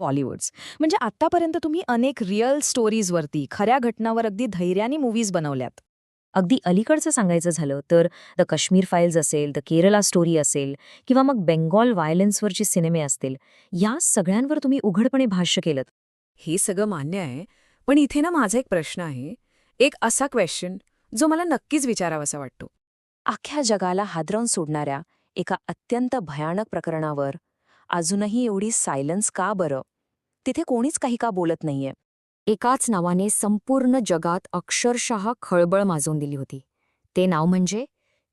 बॉलिवूड्स. म्हणजे आत्तापर्यंत तुम्ही अनेक रिअल स्टोरीजवरती, खऱ्या घटनावर अगदी धैर्याने मूव्हीज बनवल्यात. अगदी अलीकडचं सांगायचं झालं तर द काश्मीर फाईल्स असेल, द केरला स्टोरी असेल किंवा मग बेंगॉल व्हायलन्सवरचे सिनेमे असतील, या सगळ्यांवर तुम्ही उघडपणे भाष्य केलं. हे सगळं मान्य आहे, पण इथे ना माझा एक प्रश्न आहे, एक असा क्वेश्चन जो मला नक्कीच विचारावासा वाटतो. अख्ख्या जगाला हादरवून सोडणाऱ्या एका अत्यंत भयानक प्रकरणावर अजूनही एवढी सायलन्स का बरं? तिथे कोणीच काही का बोलत नाहीये. एकाच नावाने संपूर्ण जगात अक्षरशः खळबळ माजवून दिली होती. ते नाव म्हणजे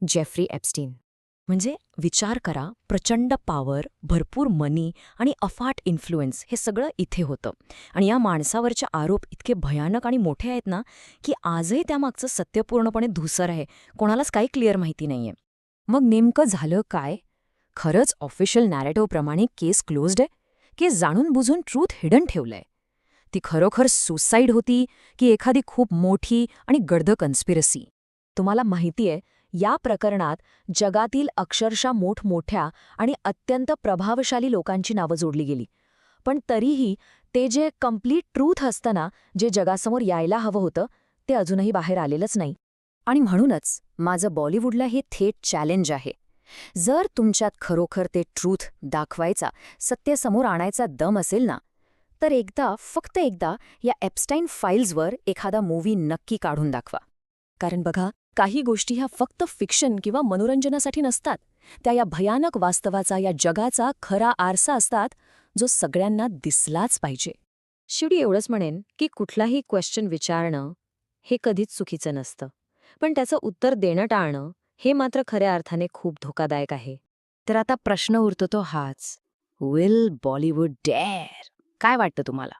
जेफ्री एप्स्टीन. म्हणजे विचार करा, प्रचंड पॉवर, भरपूर मनी आणि अफाट इन्फ्लुएन्स हे सगळं इथे होतं. आणि या माणसावरचे आरोप इतके भयानक आणि मोठे आहेत ना, की आजही त्यामागचं सत्य पूर्णपणे धूसर आहे. कोणालाच काही क्लिअर माहिती नाहीये. मग नेमकं झालं काय? खरंच ऑफिशियल नॅरेटिव्हप्रमाणे केस क्लोज्ड आहे? की जाणून बुजून ट्रूथ हिडन ठेवलंय? ती खरोखर सुसाईड होती की एखादी खूप मोठी आणि गर्द कन्स्पिरसी? तुम्हाला माहितीये, या प्रकरणात जगातील अक्षरशः मोठमोठ्या आणि अत्यंत प्रभावशाली लोकांची नावं जोडली गेली. पण तरीही ते जे कम्प्लीट ट्रूथ असतं ना, जे जगासमोर यायला हवं होतं, ते अजूनही बाहेर आलेलंच नाही. आणि म्हणूनच माझं बॉलिवूडला हे थेट चॅलेंज आहे. जर तुमच्यात खरोखर ते ट्रूथ दाखवायचा, सत्य समोर आणायचा दम असेल ना, तर एकदा, फक्त एकदा या एप्स्टाईन फाईल्सवर एखादा मूव्ही नक्की काढून दाखवा. कारण बघा, काही गोष्टी ह्या फक्त फिक्शन किंवा मनोरंजनासाठी नसतात. त्या या भयानक वास्तवाचा, या जगाचा खरा आरसा असतात, जो सगळ्यांना दिसलाच पाहिजे. शेवटी एवढंच म्हणेन की कुठलाही क्वेश्चन विचारणं हे कधीच चुकीचं नसतं. पण त्याचं उत्तर देणं टाळणं हे मात्र खऱ्या अर्थाने खूप धोकादायक आहे. तर आता प्रश्न उरतो तो हाच, विल बॉलिवूड डेअर? काय वाटतं तुम्हाला?